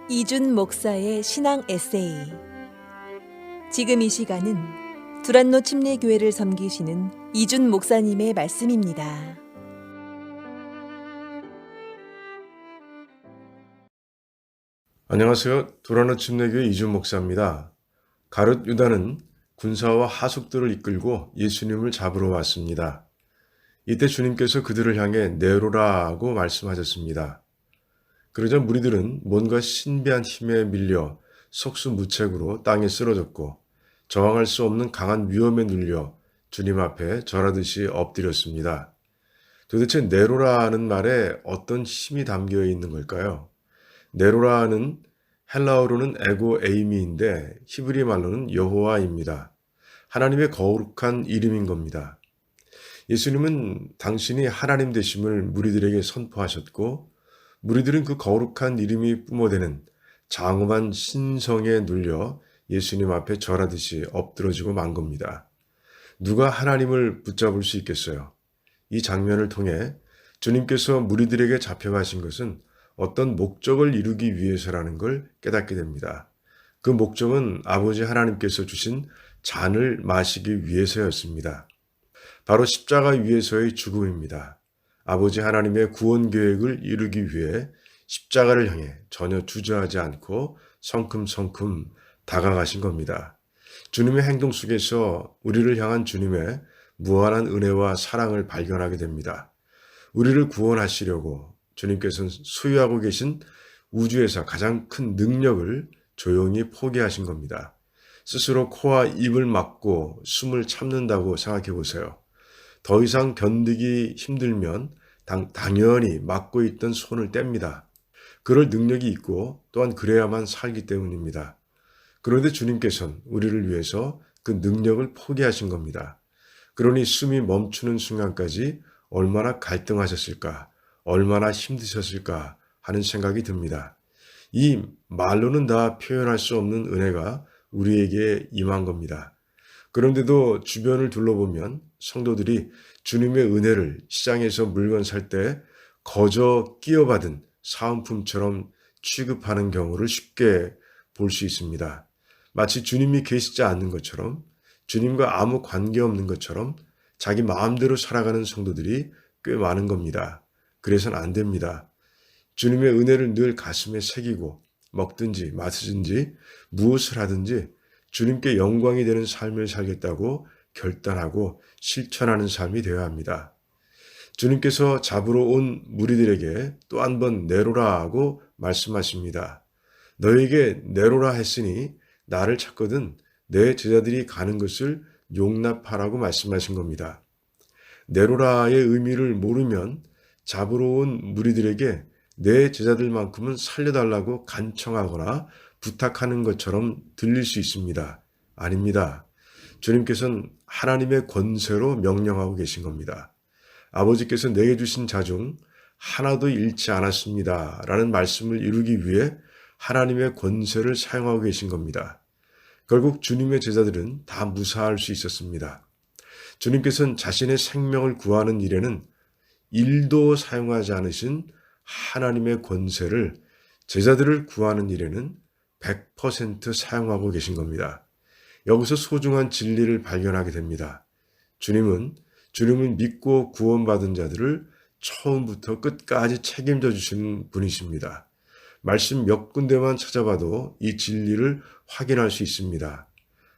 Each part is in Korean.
이준 목사의 신앙 에세이. 지금 이 시간은 두란노 침례교회를 섬기시는 이준 목사님의 말씀입니다. 안녕하세요. 두란노 침례교회 이준 목사입니다. 가룟 유다는 군사와 하숙들을 이끌고 예수님을 잡으러 왔습니다. 이때 주님께서 그들을 향해 내로라고 말씀하셨습니다. 그러자 무리들은 뭔가 신비한 힘에 밀려 속수무책으로 땅에 쓰러졌고 저항할 수 없는 강한 위험에 눌려 주님 앞에 절하듯이 엎드렸습니다. 도대체 내로라는 말에 어떤 힘이 담겨 있는 걸까요? 네로라는 헬라어로는 에고 에이미인데 히브리 말로는 여호와입니다. 하나님의 거룩한 이름인 겁니다. 예수님은 당신이 하나님 되심을 무리들에게 선포하셨고 무리들은 그 거룩한 이름이 뿜어대는 장엄한 신성에 눌려 예수님 앞에 절하듯이 엎드러지고 만 겁니다. 누가 하나님을 붙잡을 수 있겠어요? 이 장면을 통해 주님께서 무리들에게 잡혀가신 것은 어떤 목적을 이루기 위해서라는 걸 깨닫게 됩니다. 그 목적은 아버지 하나님께서 주신 잔을 마시기 위해서였습니다. 바로 십자가 위에서의 죽음입니다. 아버지 하나님의 구원 계획을 이루기 위해 십자가를 향해 전혀 주저하지 않고 성큼성큼 다가가신 겁니다. 주님의 행동 속에서 우리를 향한 주님의 무한한 은혜와 사랑을 발견하게 됩니다. 우리를 구원하시려고 주님께서는 소유하고 계신 우주에서 가장 큰 능력을 조용히 포기하신 겁니다. 스스로 코와 입을 막고 숨을 참는다고 생각해 보세요. 더 이상 견디기 힘들면 당연히 막고 있던 손을 뗍니다. 그럴 능력이 있고 또한 그래야만 살기 때문입니다. 그런데 주님께서는 우리를 위해서 그 능력을 포기하신 겁니다. 그러니 숨이 멈추는 순간까지 얼마나 갈등하셨을까, 얼마나 힘드셨을까 하는 생각이 듭니다. 이 말로는 다 표현할 수 없는 은혜가 우리에게 임한 겁니다. 그런데도 주변을 둘러보면 성도들이 주님의 은혜를 시장에서 물건 살 때 거저 끼어받은 사은품처럼 취급하는 경우를 쉽게 볼 수 있습니다. 마치 주님이 계시지 않는 것처럼, 주님과 아무 관계없는 것처럼 자기 마음대로 살아가는 성도들이 꽤 많은 겁니다. 그래서는 안 됩니다. 주님의 은혜를 늘 가슴에 새기고 먹든지 마시든지 무엇을 하든지 주님께 영광이 되는 삶을 살겠다고 결단하고 실천하는 삶이 되어야 합니다. 주님께서 잡으러 온 무리들에게 또 한 번 내로라 하고 말씀하십니다. 너에게 내로라 했으니 나를 찾거든 내 제자들이 가는 것을 용납하라고 말씀하신 겁니다. 내로라의 의미를 모르면 잡으러 온 무리들에게 내 제자들만큼은 살려달라고 간청하거나 부탁하는 것처럼 들릴 수 있습니다. 아닙니다. 주님께서는 하나님의 권세로 명령하고 계신 겁니다. 아버지께서 내게 주신 자 중 하나도 잃지 않았습니다. 라는 말씀을 이루기 위해 하나님의 권세를 사용하고 계신 겁니다. 결국 주님의 제자들은 다 무사할 수 있었습니다. 주님께서는 자신의 생명을 구하는 일에는 1도 사용하지 않으신 하나님의 권세를 제자들을 구하는 일에는 100% 사용하고 계신 겁니다. 여기서 소중한 진리를 발견하게 됩니다. 주님을 믿고 구원받은 자들을 처음부터 끝까지 책임져 주시는 분이십니다. 말씀 몇 군데만 찾아봐도 이 진리를 확인할 수 있습니다.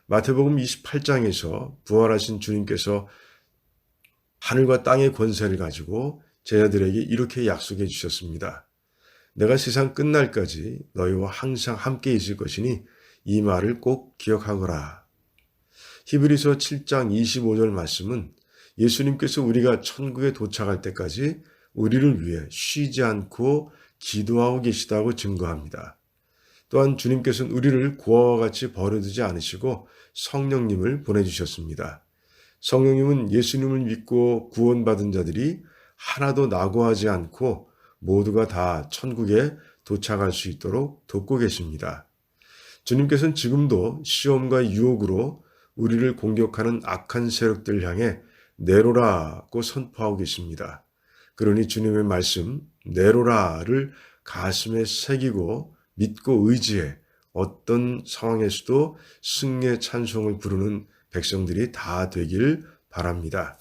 마태복음 28장에서 부활하신 주님께서 하늘과 땅의 권세를 가지고 제자들에게 이렇게 약속해 주셨습니다. 내가 세상 끝날까지 너희와 항상 함께 있을 것이니 이 말을 꼭 기억하거라. 히브리서 7장 25절 말씀은 예수님께서 우리가 천국에 도착할 때까지 우리를 위해 쉬지 않고 기도하고 계시다고 증거합니다. 또한 주님께서는 우리를 고아와 같이 버려두지 않으시고 성령님을 보내주셨습니다. 성령님은 예수님을 믿고 구원받은 자들이 하나도 낙오하지 않고 모두가 다 천국에 도착할 수 있도록 돕고 계십니다. 주님께서는 지금도 시험과 유혹으로 우리를 공격하는 악한 세력들을 향해 내로라고 선포하고 계십니다. 그러니 주님의 말씀 내로라를 가슴에 새기고 믿고 의지해 어떤 상황에서도 승리의 찬송을 부르는 백성들이 다 되길 바랍니다.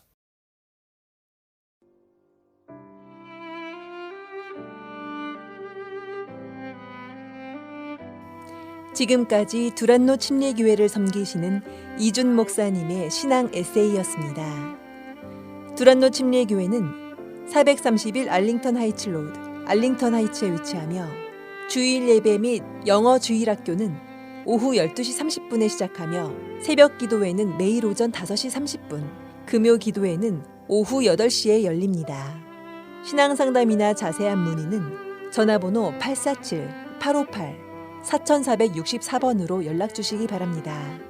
지금까지 두란노 침례교회를 섬기시는 이준 목사님의 신앙 에세이였습니다. 두란노 침례교회는 431 알링턴 하이츠 로드, 알링턴 하이츠에 위치하며 주일 예배 및 영어 주일학교는 오후 12시 30분에 시작하며 새벽 기도회는 매일 오전 5시 30분, 금요 기도회는 오후 8시에 열립니다. 신앙 상담이나 자세한 문의는 전화번호 847-858-4464번으로 연락 주시기 바랍니다.